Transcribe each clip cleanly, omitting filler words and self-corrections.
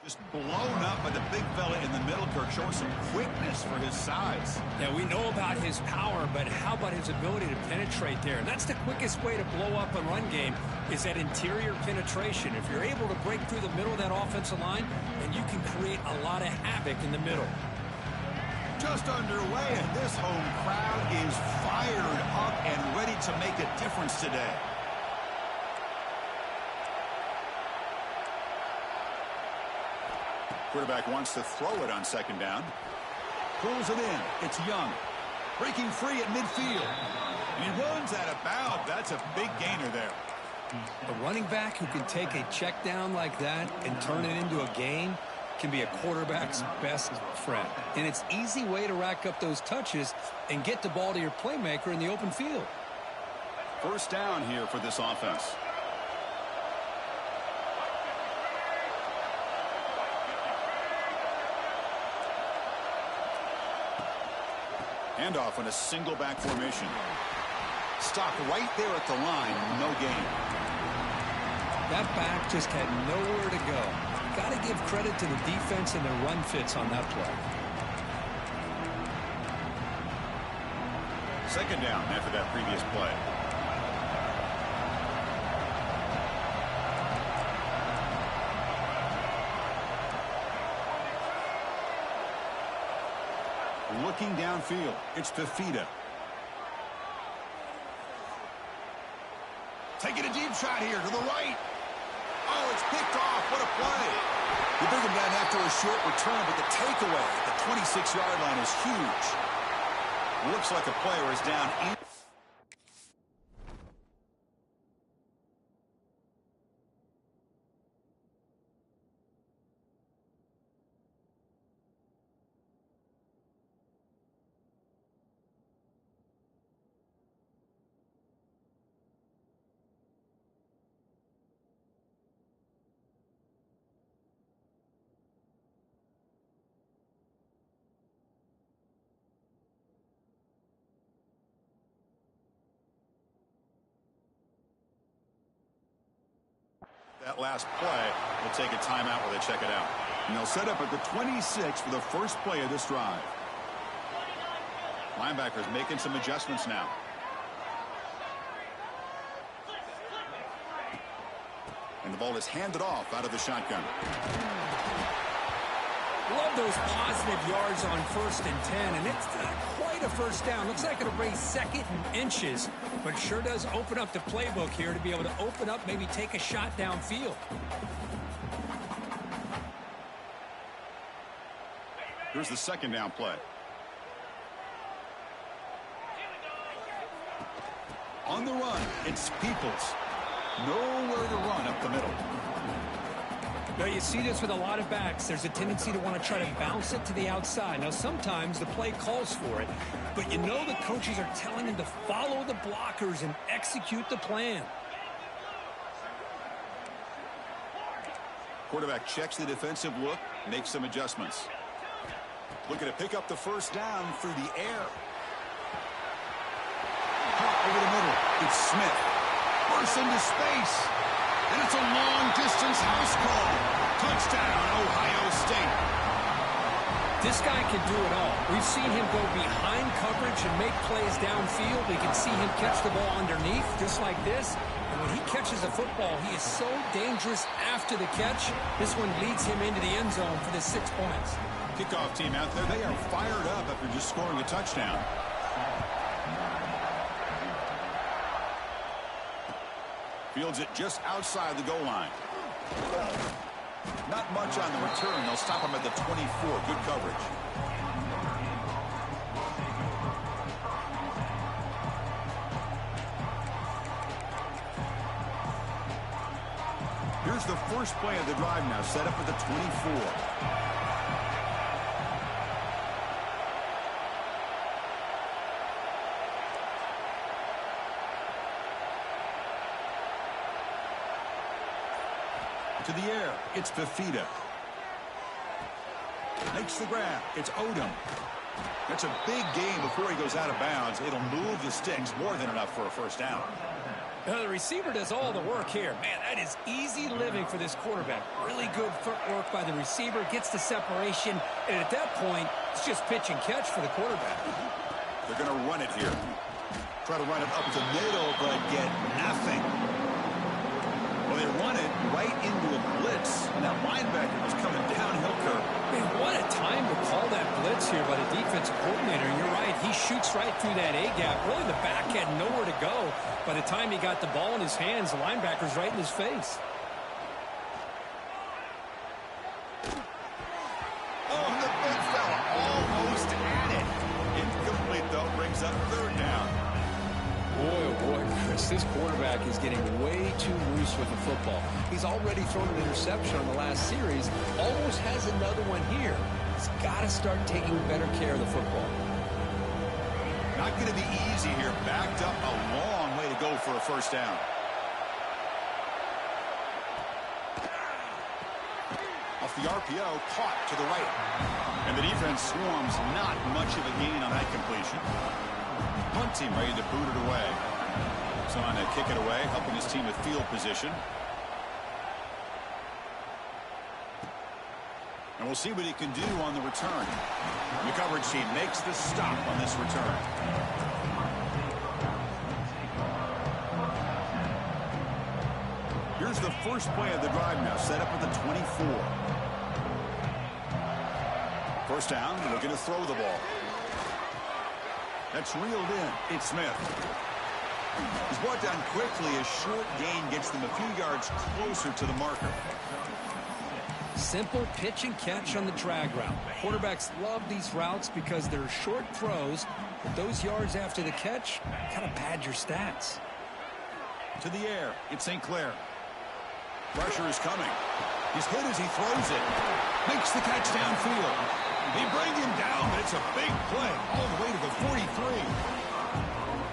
Just blown up by the big fella in the middle, Kirk, showing some quickness for his size. Yeah, we know about his power, but how about his ability to penetrate there? That's the quickest way to blow up a run game, is that interior penetration. If you're able to break through the middle of that offensive line, then you can create a lot of havoc in the middle. Just underway, and this home crowd is fired up and ready to make a difference today. Quarterback wants to throw it on second down. Pulls it in. It's Young. Breaking free at midfield. And he runs out of bounds. That's a big gainer there. A running back who can take a check down like that and turn it into a gain can be a quarterback's best friend. And it's an easy way to rack up those touches and get the ball to your playmaker in the open field. First down here for this offense. Handoff on a single back formation. Stop right there at the line. No gain. That back just had nowhere to go. Got to give credit to the defense and their run fits on that play. Second down after that previous play. Looking downfield, it's Fifita. Taking a deep shot here to the right. Oh, it's picked off. What a play. You bring him down after a short return, but the takeaway at the 26-yard line is huge. Looks like a player is down in. That last play will take a timeout while they check it out. And they'll set up at the 26 for the first play of this drive. Linebackers making some adjustments now. And the ball is handed off out of the shotgun. Love those positive yards on 1st and 10, and it's not quite a first down. Looks like it'll bring second and inches, but sure does open up the playbook here to be able to open up, maybe take a shot downfield. Here's the second down play. On the run, it's Peoples. Nowhere to run up the middle. Now, you see this with a lot of backs. There's a tendency to want to try to bounce it to the outside. Now, sometimes the play calls for it, but you know the coaches are telling them to follow the blockers and execute the plan. Quarterback checks the defensive look, makes some adjustments. Looking to pick up the first down through the air. Caught over the middle. It's Smith. Bursts into space. And it's a long-distance house call. Touchdown, Ohio State. This guy can do it all. We've seen him go behind coverage and make plays downfield. We can see him catch the ball underneath, just like this. And when he catches a football, he is so dangerous after the catch. This one leads him into the end zone for the 6 points. Kickoff team out there, they are fired up after just scoring a touchdown. Fields it just outside the goal line. Not much on the return. They'll stop him at the 24. Good coverage. Here's the first play of the drive now, set up at the 24. To the air, it's Fifita. Makes the grab, it's Odom. That's a big gain before he goes out of bounds. It'll move the sticks more than enough for a first down. The receiver does all the work here. Man, that is easy living for this quarterback. Really good footwork by the receiver, gets the separation, and at that point, it's just pitch and catch for the quarterback. They're going to run it here. Try to run it up the middle, but get nothing. Well, they run it right into a blitz, and that linebacker was coming downhill curve. Man, what a time to call that blitz here by the defensive coordinator. And you're right, he shoots right through that A-gap. Really, the back had nowhere to go. By the time he got the ball in his hands, the linebacker's right in his face. Oh, and the big fella almost at it. Incomplete, though, brings up third down. Boy, oh boy, Chris, this quarterback is getting way too loose with the football. He's already thrown an interception on the last series, almost has another one here. He's got to start taking better care of the football. Not going to be easy here. Backed up a long way to go for a first down. Off the RPO, caught to the right. And the defense swarms, not much of a gain on that completion. Punt team ready to boot it away. He's on to kick it away, helping his team with field position. And we'll see what he can do on the return. The coverage team makes the stop on this return. Here's the first play of the drive now, set up at the 24. First down, looking to throw the ball. That's reeled in. It's Smith. He's brought down quickly. A short gain gets them a few yards closer to the marker. Simple pitch and catch on the drag route. Quarterbacks love these routes because they're short throws, but those yards after the catch kind of pad your stats. To the air, it's St. Clair. Pressure is coming. He's hit as he throws it. Makes the catch downfield. They bring him down, but it's a big play all the way to the 43.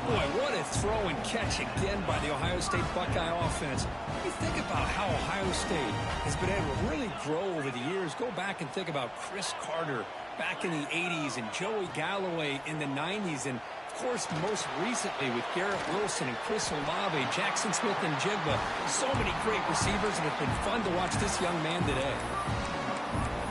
Boy, what a throw and catch again by the Ohio State Buckeye offense. You think about how Ohio State has been able to really grow over the years. Go back and think about Chris Carter back in the 80s and Joey Galloway in the 90s. And, of course, most recently with Garrett Wilson and Chris Olave, Jackson Smith and Jigba. So many great receivers, and it's been fun to watch this young man today.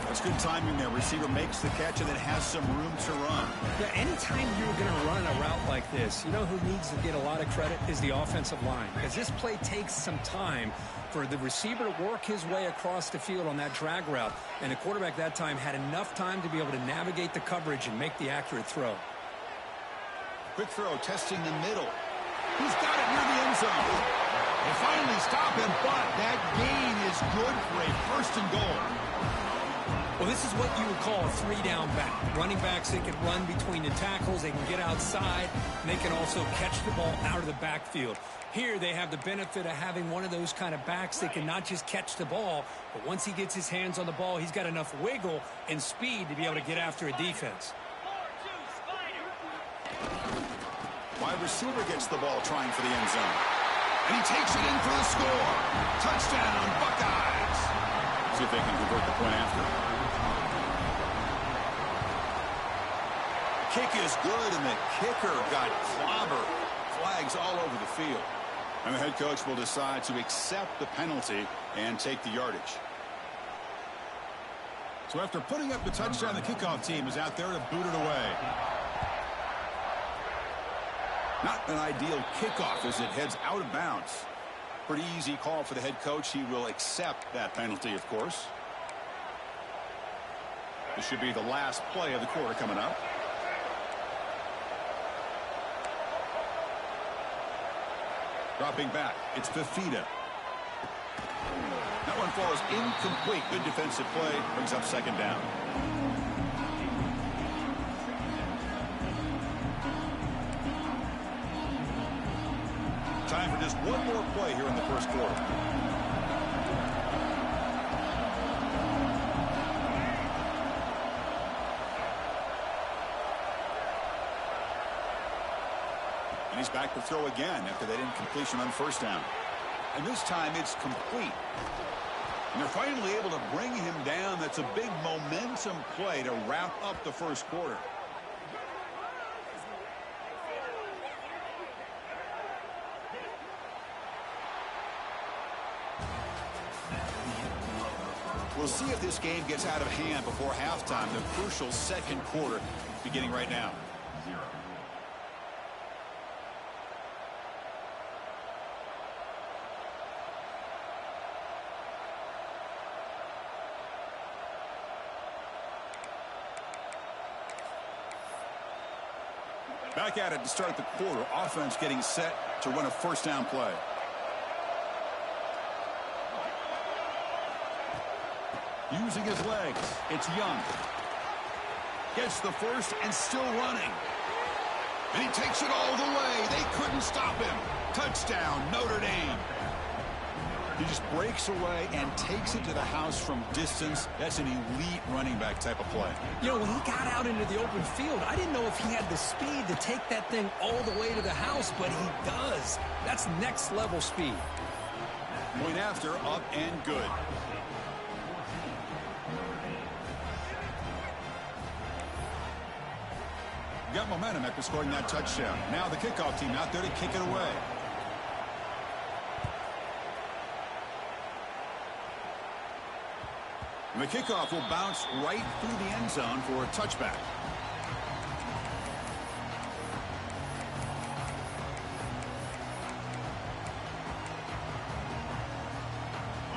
That's good timing there. Receiver makes the catch and then has some room to run. Yeah, anytime you're going to run a route like this, you know who needs to get a lot of credit is the offensive line. Because this play takes some time for the receiver to work his way across the field on that drag route. And the quarterback that time had enough time to be able to navigate the coverage and make the accurate throw. Quick throw, testing the middle. He's got it near the end zone. They finally stop him, but that gain is good for a first and goal. Well, this is what you would call a three-down back. Running backs, they can run between the tackles, they can get outside, and they can also catch the ball out of the backfield. Here, they have the benefit of having one of those kind of backs that can not just catch the ball, but once he gets his hands on the ball, he's got enough wiggle and speed to be able to get after a defense. Wide receiver gets the ball trying for the end zone. And he takes it in for the score. Touchdown, Buckeyes. See if they can convert the point after. Kick is good, and the kicker got clobbered. Flags all over the field. And the head coach will decide to accept the penalty and take the yardage. So after putting up the touchdown, the kickoff team is out there to boot it away. Not an ideal kickoff as it heads out of bounds. Pretty easy call for the head coach. He will accept that penalty, of course. This should be the last play of the quarter coming up. Dropping back, it's Fifita. That one falls incomplete. Good defensive play, brings up second down. Time for just one more play here in the first quarter. And he's back to throw again after that incompletion on first down. And this time it's complete. And they're finally able to bring him down. That's a big momentum play to wrap up the first quarter. We'll see if this game gets out of hand before halftime. The crucial second quarter beginning right now. Back at it to start the quarter. Offense getting set to run a first down play. Using his legs, it's Young. Gets the first and still running. And he takes it all the way. They couldn't stop him. Touchdown, Notre Dame. He just breaks away and takes it to the house from distance. That's an elite running back type of play. You know, when he got out into the open field, I didn't know if he had the speed to take that thing all the way to the house, but he does. That's next level speed. Point after, up and good. Got momentum after scoring that touchdown. Now the kickoff team out there to kick it away. And the kickoff will bounce right through the end zone for a touchback.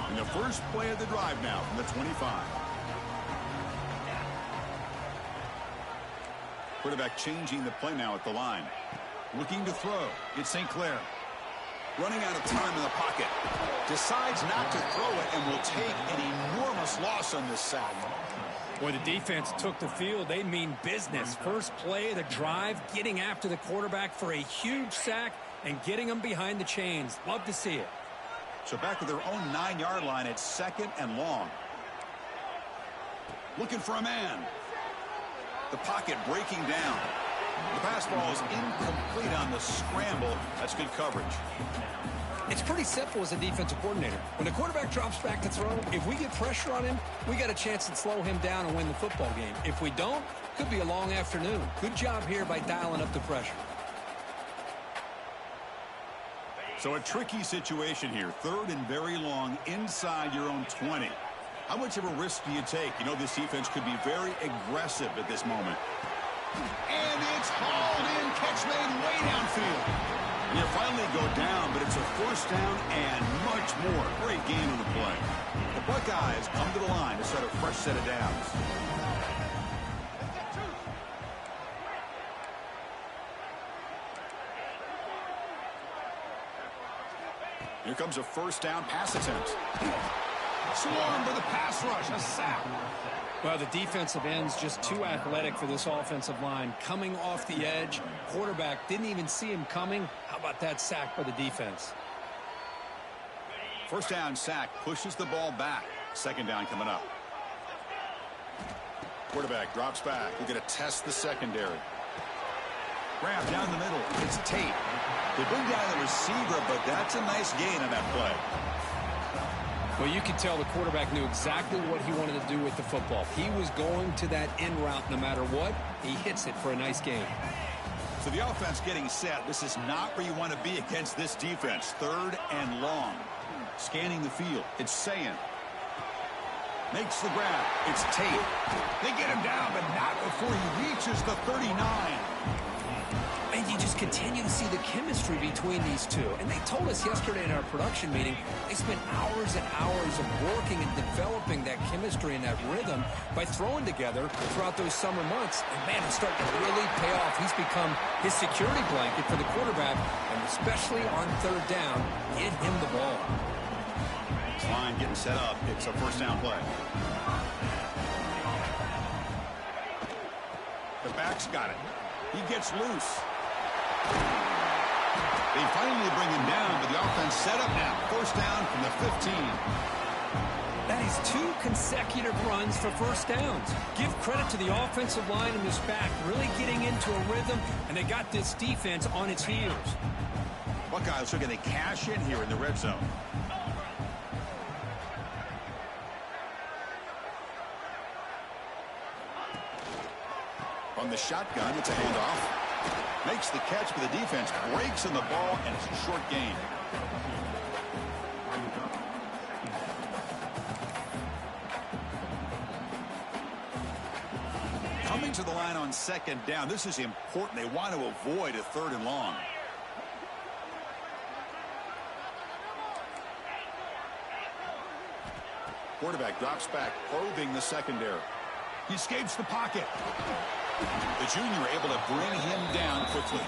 And the first play of the drive now from the 25. Quarterback changing the play now at the line. Looking to throw. It's St. Clair. Running out of time in the pocket. Decides not to throw it and will take an enormous loss on this sack. Boy, the defense took the field. They mean business. First play of the drive, getting after the quarterback for a huge sack and getting him behind the chains. Love to see it. So back to their own 9-yard line at second and long. Looking for a man. The pocket breaking down. The pass ball is incomplete on the scramble. That's good coverage. It's pretty simple as a defensive coordinator. When the quarterback drops back to throw, if we get pressure on him, we got a chance to slow him down and win the football game. If we don't, could be a long afternoon. Good job here by dialing up the pressure. So a tricky situation here. Third and very long inside your own 20. How much of a risk do you take? You know, this defense could be very aggressive at this moment. And it's hauled in. Catch made way downfield. You finally go down, but it's a first down and much more. Great game of the play. The Buckeyes come to the line to set a fresh set of downs. Here comes a first down pass attempt. Swarmed with a pass rush, a sack. Well, the defensive end's just too athletic for this offensive line. Coming off the edge, quarterback didn't even see him coming. How about that sack by the defense? First down sack, pushes the ball back. Second down coming up. Quarterback drops back. We're going to test the secondary. Grab down the middle. It's Tate. They bring down the receiver, but that's a nice gain on that play. Well, you could tell the quarterback knew exactly what he wanted to do with the football. He was going to that in route no matter what. He hits it for a nice gain. So the offense getting set. This is not where you want to be against this defense. Third and long. Scanning the field. It's Sayin. Makes the grab. It's Tate. They get him down, but not before he reaches the 39. And you just continue to see the chemistry between these two. And they told us yesterday in our production meeting, they spent hours and hours of working and developing that chemistry and that rhythm by throwing together throughout those summer months. And, man, it's starting to really pay off. He's become his security blanket for the quarterback, and especially on third down, get him the ball. This line getting set up. It's a first down play. The back's got it. He gets loose. They finally bring him down, but the offense set up now. First down from the 15. That is 2 consecutive runs for first downs. Give credit to the offensive line in this back, really getting into a rhythm, and they got this defense on its heels. Buckeyes are going to cash in here in the red zone. On the shotgun, it's a handoff. Makes the catch for the defense, breaks in the ball, and it's a short gain. to the line on second down. This is important. They want to avoid a 3rd and long. Quarterback drops back, probing the secondary. He escapes the pocket. The junior able to bring him down quickly.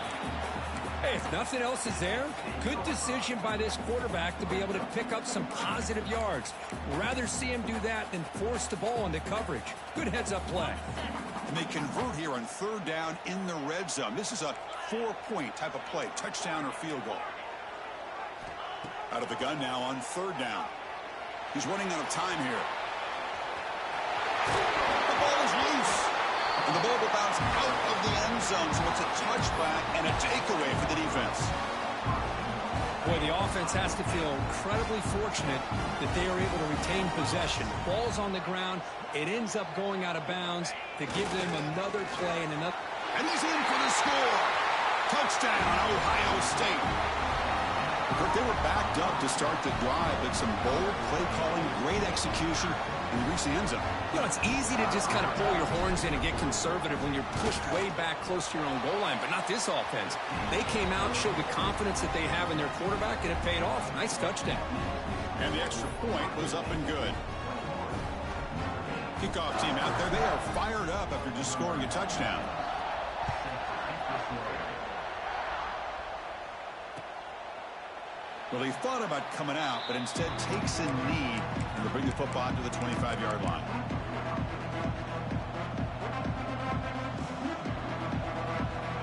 Hey, if nothing else is there, good decision by this quarterback to be able to pick up some positive yards. Rather see him do that than force the ball into coverage. Good heads-up play. And they convert here on 3rd down in the red zone. This is a 4-point type of play, touchdown or field goal. Out of the gun now on 3rd down. He's running out of time here. The ball is loose. And the ball will bounce out of the end zone, so it's a touchback and a takeaway for the defense. Boy, the offense has to feel incredibly fortunate that they are able to retain possession. Ball's on the ground. It ends up going out of bounds to give them another play and another. And he's in for the score. Touchdown, Ohio State. They were backed up to start the drive, but some bold play calling, great execution, and reach the end zone. You know, it's easy to just kind of pull your horns in and get conservative when you're pushed way back close to your own goal line, but not this offense. They came out, showed the confidence that they have in their quarterback, and it paid off. Nice touchdown. And the extra point was up and good. Kickoff team out there. They are fired up after just scoring a touchdown. Well, he thought about coming out, but instead takes a knee and to bring the football to the 25-yard line.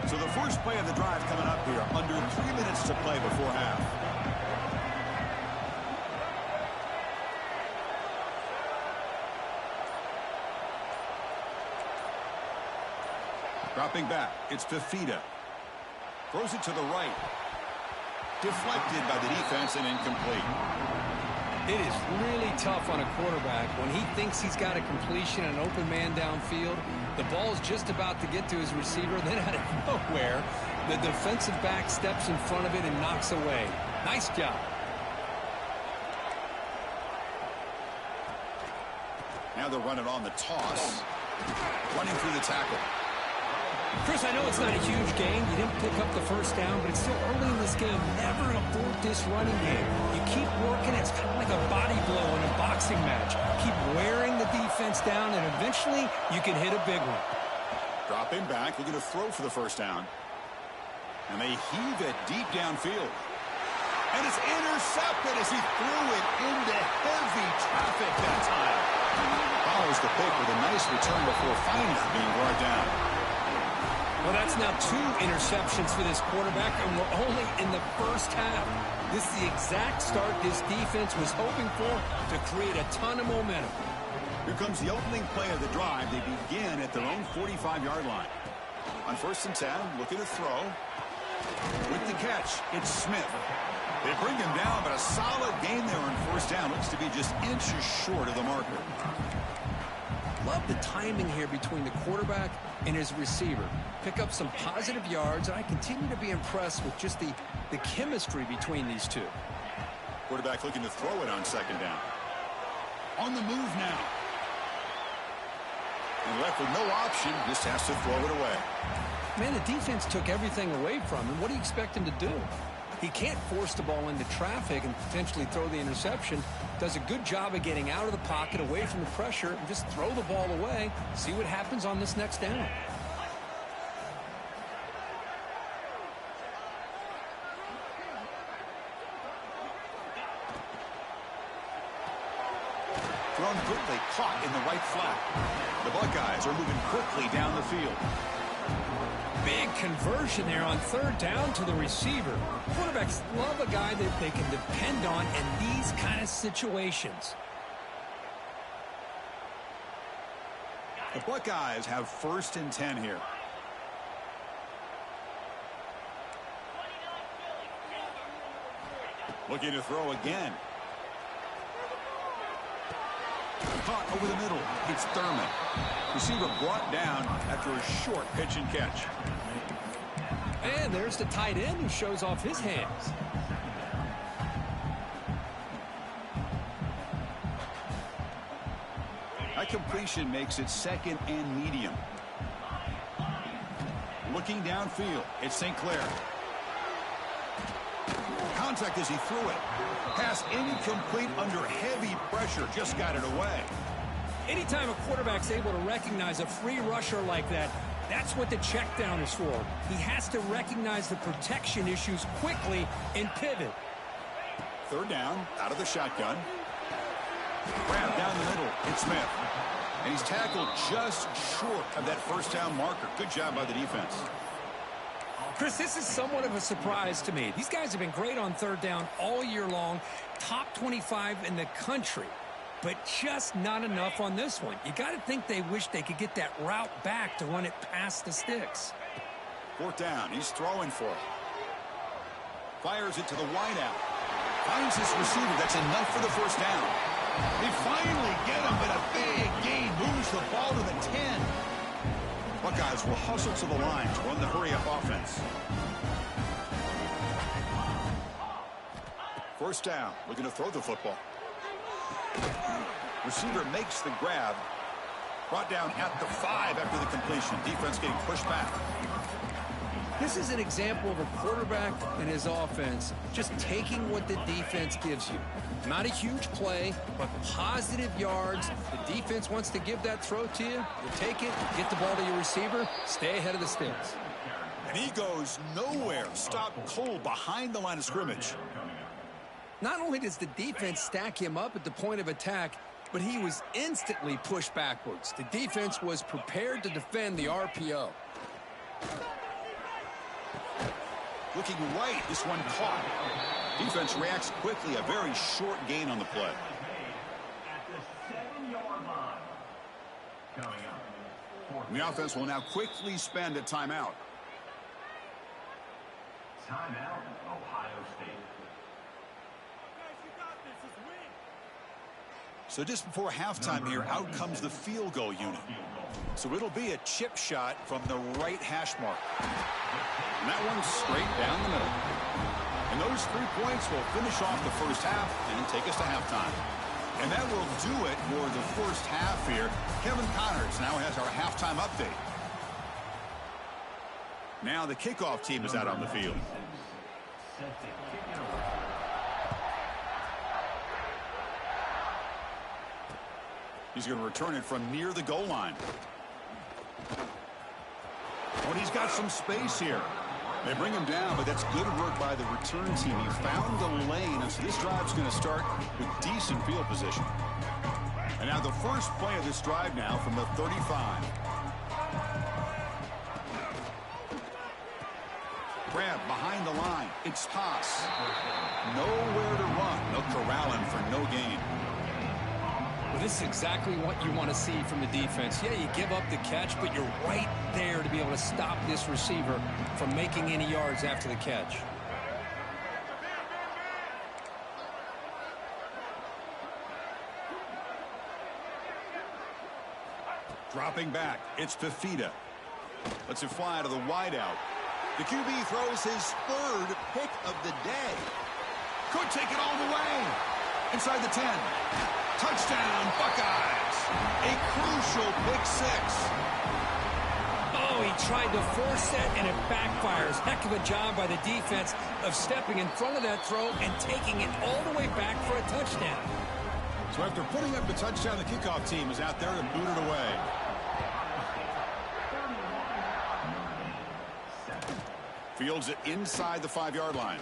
So the first play of the drive coming up here. Under 3 minutes to play before half. Dropping back, it's Fifita. Throws it to the right. Deflected by the defense and incomplete. It is really tough on a quarterback when he thinks he's got a completion and an open man downfield. The ball's just about to get to his receiver. Then out of nowhere, the defensive back steps in front of it and knocks away. Nice job. Now they're running on the toss. Running through the tackle. Chris, I know it's not a huge game. You didn't pick up the first down, but it's still early in this game. Never abort this running game. You keep working. It's kind of like a body blow in a boxing match. Keep wearing the defense down, and eventually you can hit a big one. Dropping back. Looking to throw for the first down. And they heave it deep downfield. And it's intercepted as he threw it into heavy traffic that time. Follows the pick with a nice return before finally being brought down. Well, that's now 2 interceptions for this quarterback, and we're only in the first half. This is the exact start this defense was hoping for to create a ton of momentum. Here comes the opening play of the drive. They begin at their own 45-yard line. On 1st and 10, looking to throw. With the catch, it's Smith. They bring him down, but a solid gain there on 1st down. Looks to be just inches short of the marker. Love the timing here between the quarterback and his receiver. Pick up some positive yards, and I continue to be impressed with just the chemistry between these two. Quarterback looking to throw it on 2nd down. On the move now. And left with no option, just has to throw it away. Man, the defense took everything away from him. What do you expect him to do? He can't force the ball into traffic and potentially throw the interception. Does a good job of getting out of the pocket, away from the pressure, and just throw the ball away. See what happens on this next down. Thrown quickly, caught in the right flat. The Buckeyes are moving quickly down the field. Big conversion there on 3rd down to the receiver. Quarterbacks love a guy that they can depend on in these kind of situations. The Buckeyes have 1st and 10 here. Looking to throw again. Caught over the middle. It's Thurman. Receiver brought down after a short pitch and catch. And there's the tight end who shows off his hands. That completion makes it 2nd and medium. Looking downfield, it's St. Clair. Contact as he threw it. Pass incomplete under heavy pressure. Just got it away. Anytime a quarterback's able to recognize a free rusher like that, that's what the check down is for. He has to recognize the protection issues quickly and pivot. Third down, out of the shotgun. Grab down the middle. It's Smith. And he's tackled just short of that first down marker. Good job by the defense. Chris, this is somewhat of a surprise to me. These guys have been great on third down all year long. Top 25 in the country. But just not enough on this one. You got to think they wish they could get that route back to run it past the sticks. Fourth down. He's throwing for it. Fires it to the wideout. Finds his receiver. That's enough for the first down. They finally get him, but a big gain moves the ball to the 10. Buckeyes will hustle to the line to run the hurry-up offense. First down. Looking to throw the football. Receiver makes the grab. Brought down at the 5 after the completion. Defense getting pushed back. This is an example of a quarterback and his offense just taking what the defense gives you. Not a huge play, but positive yards. The defense wants to give that throw to you. You take it, get the ball to your receiver, stay ahead of the sticks. And he goes nowhere. Stop cold behind the line of scrimmage. Not only does the defense stack him up at the point of attack, but he was instantly pushed backwards. The defense was prepared to defend the RPO. Looking right, this one caught. Defense reacts quickly, a very short gain on the play. The offense will now quickly spend a timeout. Timeout, Ohio State. So just before halftime here, out comes the field goal unit. So it'll be a chip shot from the right hash mark. And that one's straight down the middle. And those 3 points will finish off the first half and take us to halftime. And that will do it for the first half here. Kevin Connors now has our halftime update. Now the kickoff team is out on the field. He's going to return it from near the goal line. Oh, and he's got some space here. They bring him down, but that's good work by the return team. He found the lane, and so this drive's going to start with decent field position. And now the first play of this drive now from the 35. Grab behind the line. It's Haas. Nowhere to run. They'll corral him for no gain. Well, this is exactly what you want to see from the defense. Yeah, you give up the catch, but you're right there to be able to stop this receiver from making any yards after the catch. Dropping back, it's Fifita. Lets it fly to the wideout. The QB throws his third pick of the day. Could take it all the way. Inside the 10. Touchdown, Buckeyes. A crucial pick 6. Oh, he tried to force it, and it backfires. Heck of a job by the defense of stepping in front of that throw and taking it all the way back for a touchdown. So after putting up the touchdown, the kickoff team is out there to boot it away. Fields it inside the 5-yard line.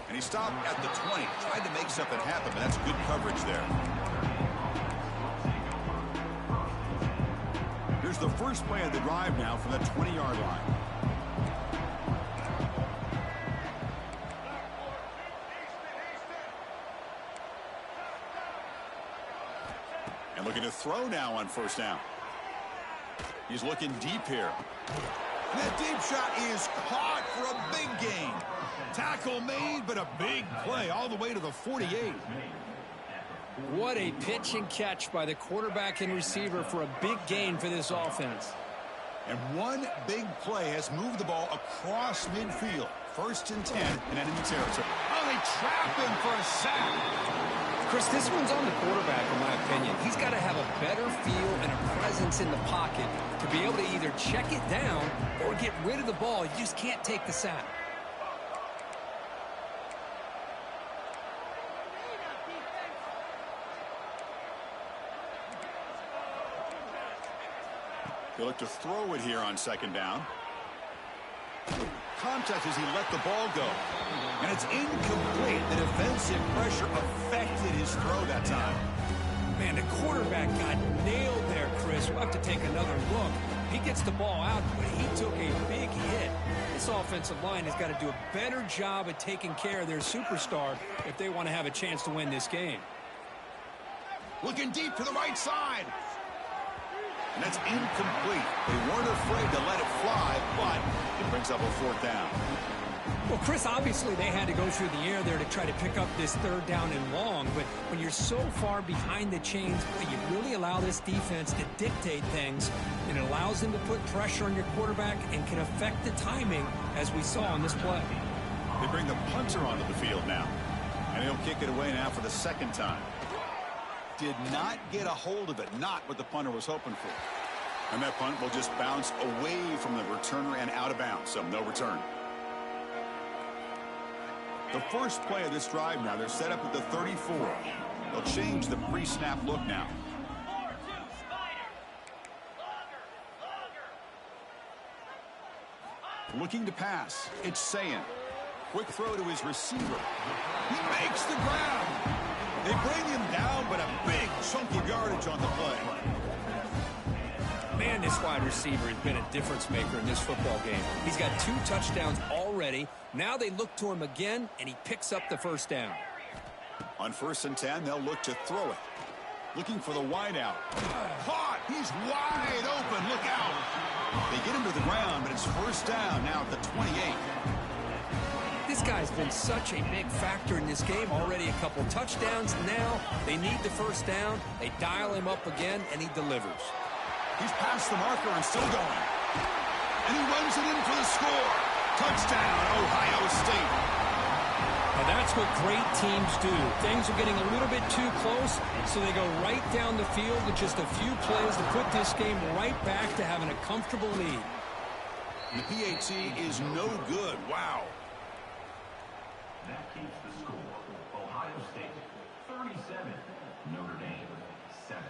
And he stopped at the 20. Tried to make something happen, but that's good coverage there. Here's the first play of the drive now from the 20-yard line. And looking to throw now on first down. He's looking deep here. That deep shot is caught for a big gain. Tackle made, but a big play all the way to the 48. What a pitch and catch by the quarterback and receiver for a big gain for this offense. And one big play has moved the ball across midfield. 1st and 10 in enemy territory. Oh, they trap him for a sack. Chris, this one's on the quarterback, in my opinion. He's got to have a better feel and a presence in the pocket to be able to either check it down or get rid of the ball. You just can't take the sack. He'll look to throw it here on second down. Contact as he let the ball go. And it's incomplete. The defensive pressure affected his throw that time. Man, the quarterback got nailed there, Chris. We'll have to take another look. He gets the ball out, but he took a big hit. This offensive line has got to do a better job at taking care of their superstar if they want to have a chance to win this game. Looking deep to the right side. And that's incomplete. They weren't afraid to let it fly, but it brings up a fourth down. Well, Chris, obviously they had to go through the air there to try to pick up this third down and long, but when you're so far behind the chains, you really allow this defense to dictate things, and it allows them to put pressure on your quarterback and can affect the timing, as we saw on this play. They bring the punter onto the field now, and he'll kick it away now for the second time. Did not get a hold of it, not what the punter was hoping for. And that punt will just bounce away from the returner and out of bounds, so no return. The first play of this drive now, they're set up at the 34. They'll change the pre-snap look now. Looking to pass, it's Sayin. Quick throw to his receiver. He makes the grab. They bring him down, but a big chunk of yardage on the play. Man, this wide receiver has been a difference maker in this football game. He's got 2 touchdowns already. Now they look to him again, and he picks up the first down. On 1st and 10, they'll look to throw it. Looking for the wide out. Caught! He's wide open. Look out! They get him to the ground, but it's first down now at the 28. This guy's been such a big factor in this game. Already a couple touchdowns. Now they need the first down. They dial him up again, and he delivers. He's past the marker and still going. And he runs it in for the score. Touchdown, Ohio State. Now that's what great teams do. Things are getting a little bit too close, so they go right down the field with just a few plays to put this game right back to having a comfortable lead. The PAT is no good. Wow. That keeps the score. Ohio State 37, Notre Dame 7.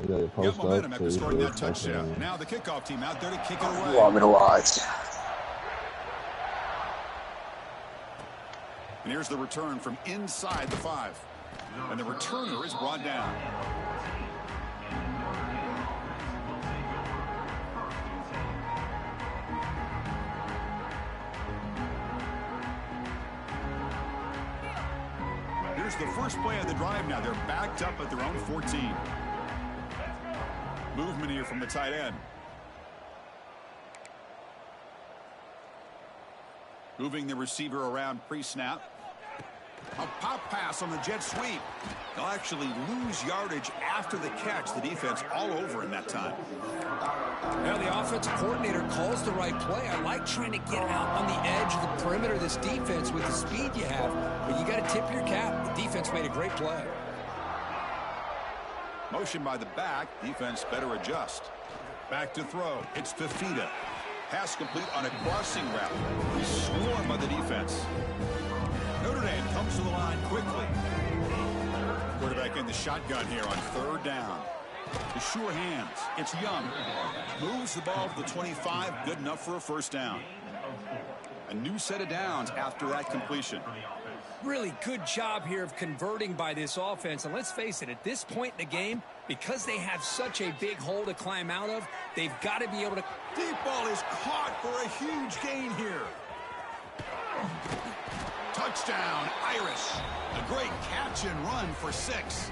Got momentum after scoring that touchdown. Now the kickoff team out there to kick it away. Want me to watch? And here's the return from inside the 5. And the returner is brought down. Here's the first play of the drive now. They're backed up at their own 14. Movement here from the tight end. Moving the receiver around pre-snap. A pop pass on the jet sweep. They'll actually lose yardage after the catch. The defense all over in that time. Now the offensive coordinator calls the right play. I like trying to get out on the edge of the perimeter of this defense with the speed you have, but you got to tip your cap. The defense made a great play. Motion by the back. Defense better adjust. Back to throw. It's Fifita. Pass complete on a crossing route. He's swarmed by the defense. Notre Dame comes to the line quickly. Quarterback in the shotgun here on 3rd down. The sure hands. It's Young. Moves the ball to the 25. Good enough for a first down. A new set of downs after that completion. Really good job here of converting by this offense. And let's face it, at this point in the game, because they have such a big hole to climb out of, they've got to be able to... Deep ball is caught for a huge gain here. Touchdown, Irish. A great catch and run for 6.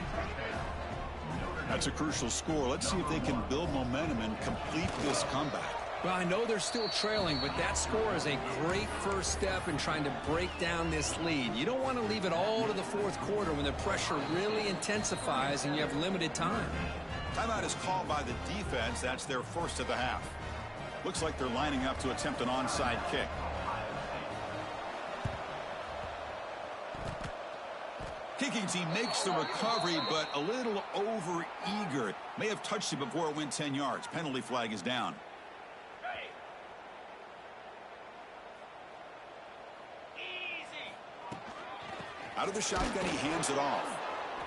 That's a crucial score. Let's see if they can build momentum and complete this comeback. Well, I know they're still trailing, but that score is a great first step in trying to break down this lead. You don't want to leave it all to the 4th quarter when the pressure really intensifies and you have limited time. Timeout is called by the defense. That's their first of the half. Looks like they're lining up to attempt an onside kick. Kicking team makes the recovery, but a little over-eager. May have touched it before it went 10 yards. Penalty flag is down. Out of the shotgun, he hands it off.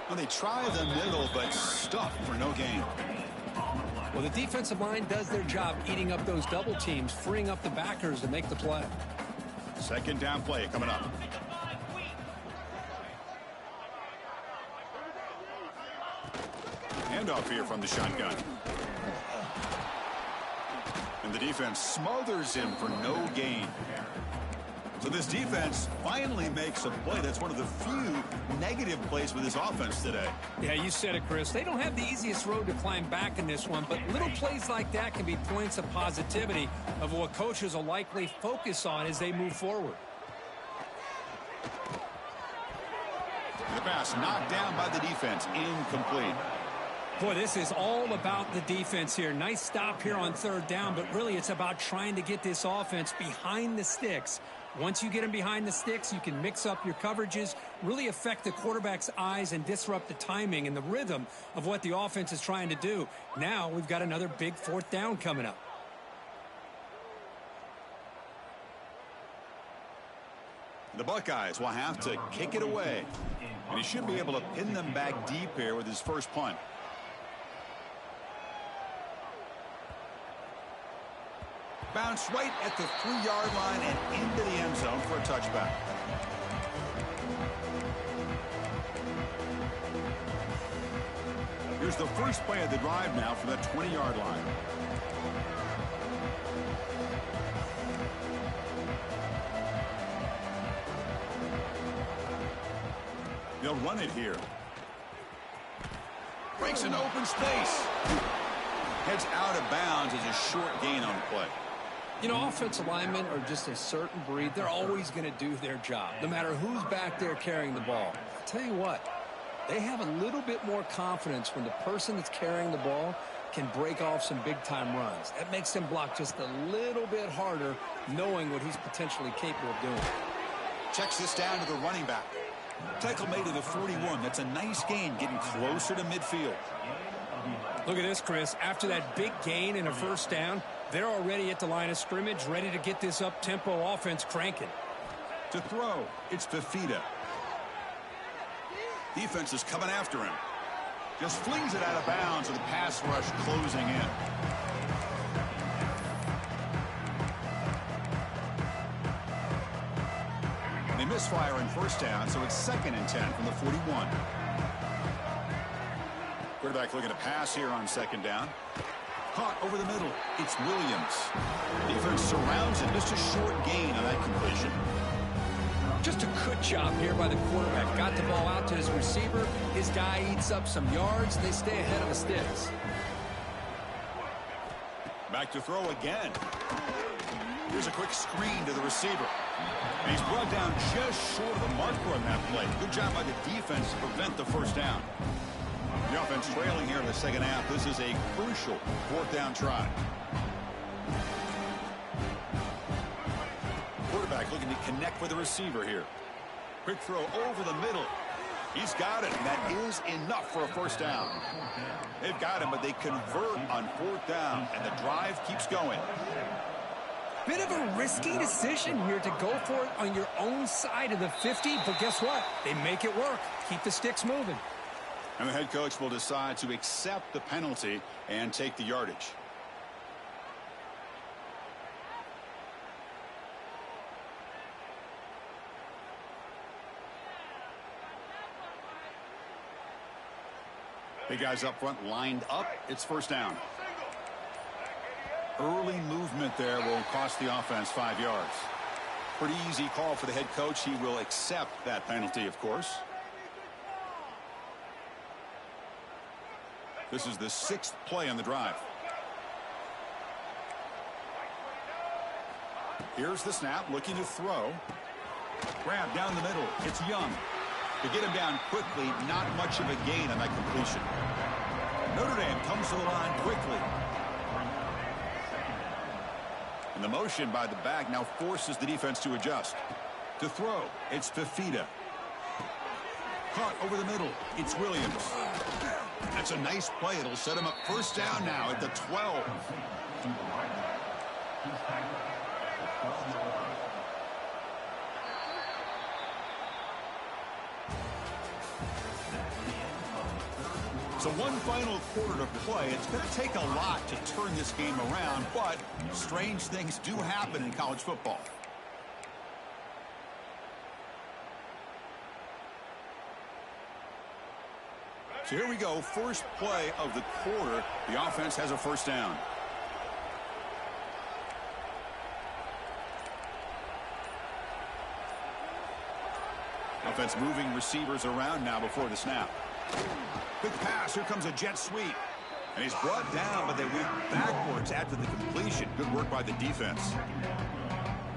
Well, they try the middle, but stuffed for no gain. Well, the defensive line does their job eating up those double teams, freeing up the backers to make the play. Second down play coming up. Handoff here from the shotgun. And the defense smothers him for no gain. So this defense finally makes a play. That's one of the few negative plays with this offense today. Yeah, you said it, Chris. They don't have the easiest road to climb back in this one, but little plays like that can be points of positivity of what coaches will likely focus on as they move forward. The pass knocked down by the defense, incomplete. Boy, this is all about the defense here. Nice stop here on third down, but really it's about trying to get this offense behind the sticks. Once you get them behind the sticks, you can mix up your coverages, really affect the quarterback's eyes and disrupt the timing and the rhythm of what the offense is trying to do. Now we've got another big fourth down coming up. The Buckeyes will have to kick it away. And he should be able to pin them back deep here with his first punt. Bounce right at the 3-yard line and into the end zone for a touchback. Here's the first play of the drive now from that 20-yard line. They'll run it here. Breaks an open space. Heads out of bounds as a short gain on the play. You know, offensive linemen are just a certain breed. They're always going to do their job, no matter who's back there carrying the ball. I'll tell you what, they have a little bit more confidence when the person that's carrying the ball can break off some big-time runs. That makes them block just a little bit harder, knowing what he's potentially capable of doing. Checks this down to the running back. Tackle made to the 41. That's a nice gain, getting closer to midfield. Look at this, Chris. After that big gain and a first down, they're already at the line of scrimmage, ready to get this up-tempo offense cranking. To throw, it's Fifita. Defense is coming after him. Just flings it out of bounds with the pass rush closing in. They misfire on first down, so it's 2nd and 10 from the 41. Quarterback looking to pass here on 2nd down. Caught over the middle. It's Williams. Defense surrounds him. Just a short gain on that completion. Just a good job here by the quarterback. Got the ball out to his receiver. His guy eats up some yards. They stay ahead of the sticks. Back to throw again. Here's a quick screen to the receiver. And he's brought down just short of the marker on that play. Good job by the defense to prevent the first down. The offense trailing here in the second half. This is a crucial 4th down try. Quarterback looking to connect with the receiver here. Quick throw over the middle. He's got it, and that is enough for a first down. They've got him, but they convert on 4th down, and the drive keeps going. Bit of a risky decision here to go for it on your own side of the 50, but guess what? They make it work. Keep the sticks moving. And the head coach will decide to accept the penalty and take the yardage. Big guys up front lined up. It's first down. Early movement there will cost the offense 5 yards. Pretty easy call for the head coach. He will accept that penalty, of course. This is the 6th play on the drive. Here's the snap, looking to throw. Grab down the middle. It's Young. To get him down quickly, not much of a gain on that completion. Notre Dame comes to the line quickly. And the motion by the back now forces the defense to adjust. To throw, it's Fifita. Caught over the middle, it's Williams. That's a nice play. It'll set him up first down now at the 12. So one final quarter to play. It's going to take a lot to turn this game around, but strange things do happen in college football. So here we go, first play of the quarter. The offense has a first down. Offense moving receivers around now before the snap. Quick pass, here comes a jet sweep. And he's brought down, but they went backwards after the completion. Good work by the defense.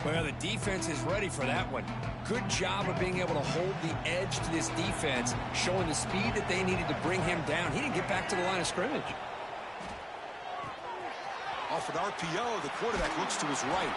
Well, the defense is ready for that one. Good job of being able to hold the edge to this defense, showing the speed that they needed to bring him down. He didn't get back to the line of scrimmage. Off an RPO, the quarterback looks to his right.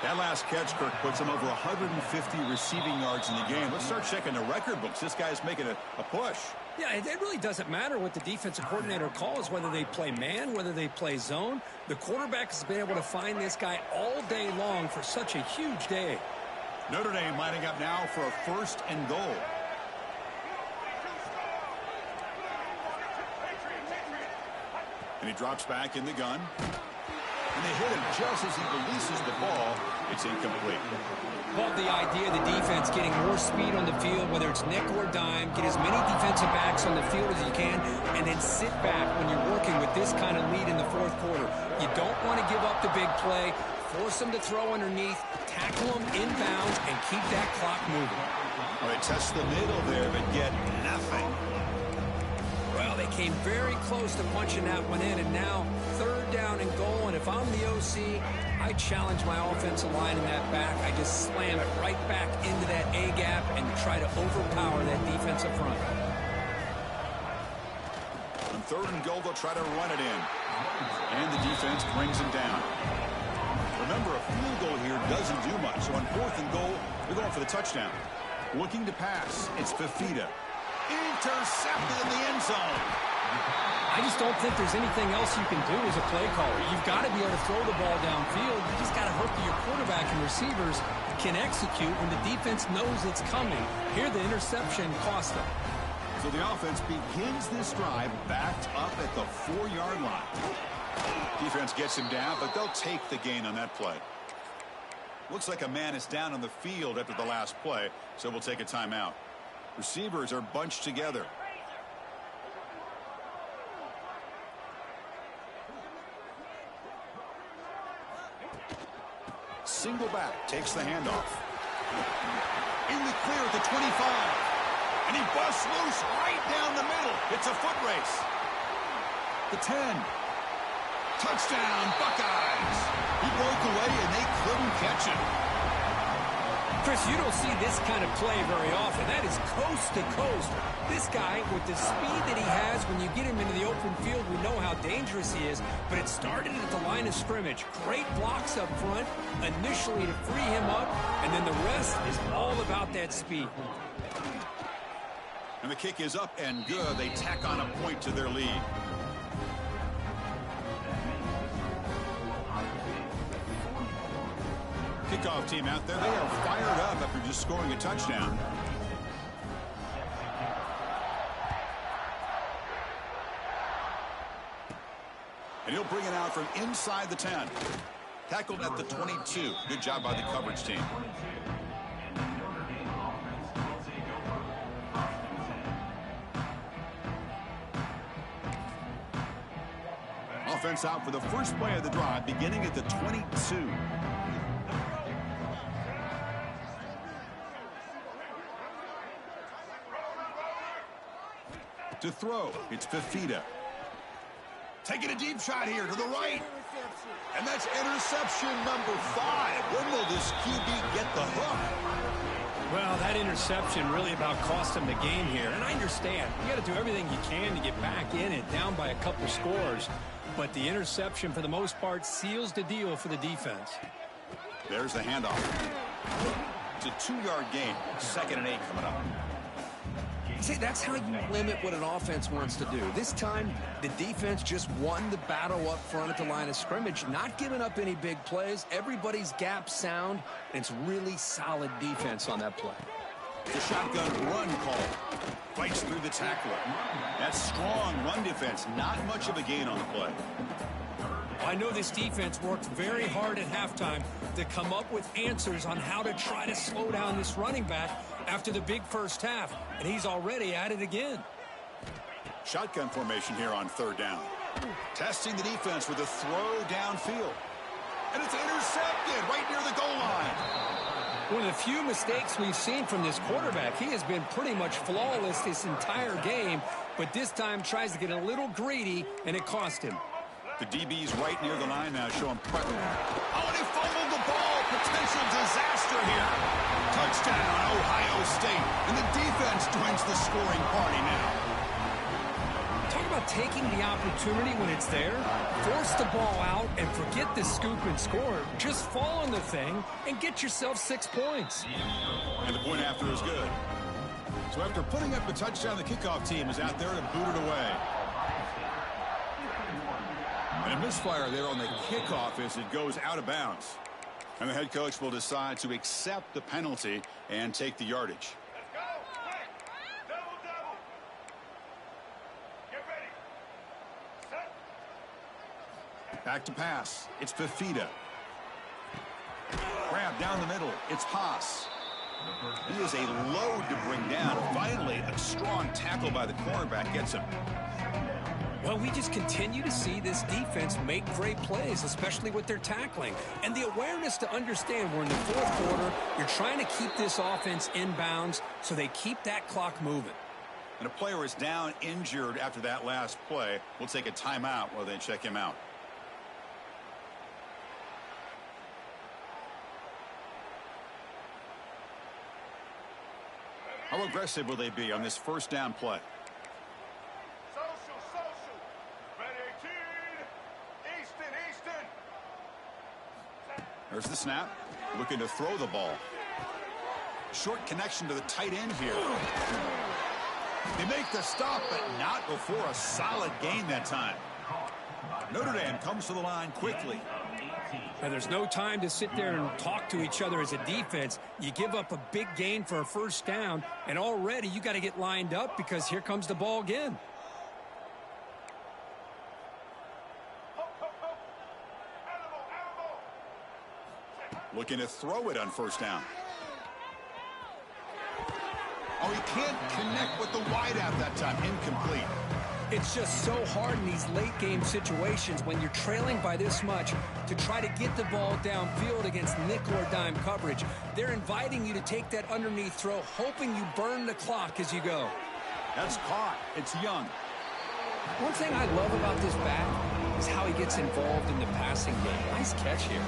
That last catch, Kirk, puts him over 150 receiving yards in the game. Let's start checking the record books. This guy's making a push. Yeah, it really doesn't matter what the defensive coordinator calls, whether they play man, whether they play zone. The quarterback has been able to find this guy all day long for such a huge day. Notre Dame lining up now for a first and goal. And he drops back in the gun. And they hit him just as he releases the ball. It's incomplete. Love the idea of the defense getting more speed on the field, whether it's nickel or dime. Get as many defensive backs on the field as you can, and then sit back when you're working with this kind of lead in the fourth quarter. You don't want to give up the big play. Force them to throw underneath, tackle them inbounds, and keep that clock moving. Well, they test the middle there, but get nothing. Well, they came very close to punching that one in, and now third down and goal. And if I'm the OC, I challenge my offensive line in that back. I just slam it right back into that A-gap and try to overpower that defensive front. On third and goal, they'll try to run it in. And the defense brings him down. Remember, a field goal here doesn't do much. So on fourth and goal, they're going for the touchdown. Looking to pass, it's Fifita. Intercepted in the end zone. I just don't think there's anything else you can do as a play caller. You've got to be able to throw the ball downfield. You just got to hope that your quarterback and receivers can execute when the defense knows it's coming. Here, the interception cost them. So the offense begins this drive backed up at the 4-yard line. Defense gets him down, but they'll take the gain on that play. Looks like a man is down on the field after the last play, so we'll take a timeout. Receivers are bunched together. Single back takes the handoff. In the clear at the 25. And he busts loose right down the middle. It's a foot race. The 10. Touchdown, Buckeyes. He broke away and they couldn't catch him. Chris, you don't see this kind of play very often. That is coast to coast. This guy, with the speed that he has, when you get him into the open field, we know how dangerous he is. But it started at the line of scrimmage. Great blocks up front, initially to free him up, and then the rest is all about that speed. And the kick is up and good. They tack on a point to their lead. Kickoff team out there. They are fired up after just scoring a touchdown. And he'll bring it out from inside the 10. Tackled at the 22. Good job by the coverage team. Offense out for the first play of the drive, beginning at the 22. To throw, it's Fifita. Taking a deep shot here to the right. And that's interception number 5. When will this QB get the hook? Well, that interception really about cost him the game here. And I understand. You got to do everything you can to get back in it, down by a couple scores. but the interception, for the most part, seals the deal for the defense. There's the handoff. It's a 2-yard gain. 2nd and 8 coming up. See, that's how you limit what an offense wants to do. This time, the defense just won the battle up front at the line of scrimmage, not giving up any big plays. Everybody's gap sound, and it's really solid defense on that play. The shotgun run call. Fights through the tackler. That's strong run defense. Not much of a gain on the play. I know this defense worked very hard at halftime to come up with answers on how to try to slow down this running back after the big first half, and he's already at it again. Shotgun formation here on 3rd down. Testing the defense with a throw downfield. And it's intercepted right near the goal line. One of the few mistakes we've seen from this quarterback. He has been pretty much flawless this entire game, but this time tries to get a little greedy, and it cost him. The DB's right near the line now, showing pressure. Oh, and he fumbled the ball. Potential disaster here. Touchdown, Ohio State. And the defense joins the scoring party now. Talk about taking the opportunity when it's there. Force the ball out and forget the scoop and score. Just fall on the thing and get yourself 6 points. And the point after is good. So after putting up the touchdown, the kickoff team is out there to boot it away. And a misfire there on the kickoff as it goes out of bounds. And the head coach will decide to accept the penalty and take the yardage. Let's go. Quick. Double. Get ready. Set. Back to pass. It's Fifita. Grab down the middle. It's Haas. He is a load to bring down. Finally, a strong tackle by the cornerback gets him. Well, we just continue to see this defense make great plays, especially with their tackling. And the awareness to understand we're in the 4th quarter, you're trying to keep this offense in bounds so they keep that clock moving. And a player is down injured after that last play. We'll take a timeout while they check him out. How aggressive will they be on this 1st down play? There's the snap. Looking to throw the ball. Short connection to the tight end here. They make the stop, but not before a solid gain that time. Notre Dame comes to the line quickly. And there's no time to sit there and talk to each other as a defense. You give up a big gain for a 1st down, and already you got to get lined up because here comes the ball again. Looking to throw it on 1st down. Oh, he can't connect with the wideout that time. Incomplete. It's just so hard in these late-game situations when you're trailing by this much to try to get the ball downfield against nickel or dime coverage. They're inviting you to take that underneath throw, hoping you burn the clock as you go. That's caught. It's Young. One thing I love about this back is how he gets involved in the passing game. Nice catch here.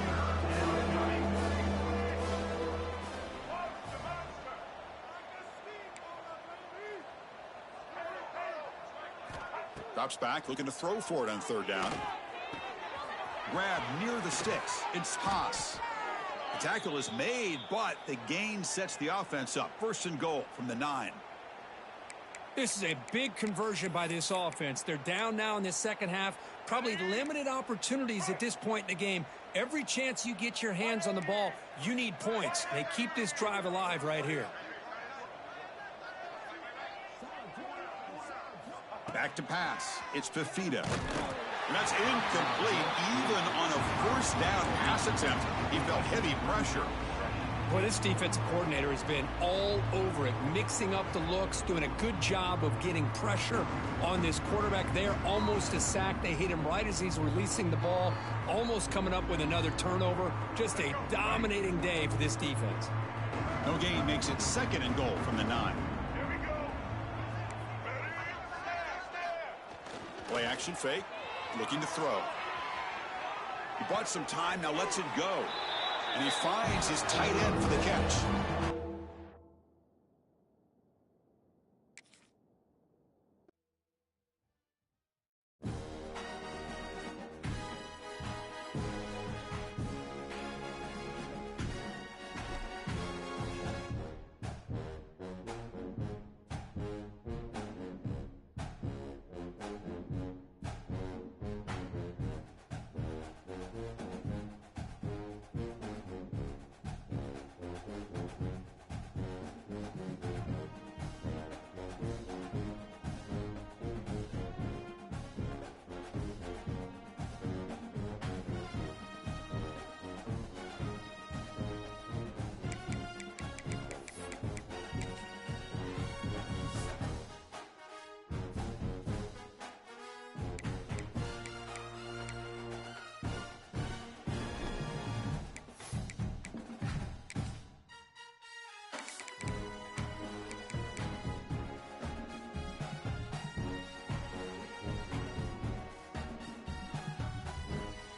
Drops back, looking to throw for it on 3rd down. Grab near the sticks. It's Haas. The tackle is made, but the gain sets the offense up. 1st and goal from the 9. This is a big conversion by this offense. They're down now in the 2nd half. Probably limited opportunities at this point in the game. Every chance you get your hands on the ball, you need points. They keep this drive alive right here. Back to pass. It's Fifita. And that's incomplete. Even on a 1st down pass attempt, he felt heavy pressure. Boy, this defensive coordinator has been all over it, mixing up the looks, doing a good job of getting pressure on this quarterback there. Almost a sack. They hit him right as he's releasing the ball, almost coming up with another turnover. Just a dominating day for this defense. No gain makes it 2nd and goal from the 9. Play action fake, looking to throw. He bought some time, now lets it go. And he finds his tight end for the catch.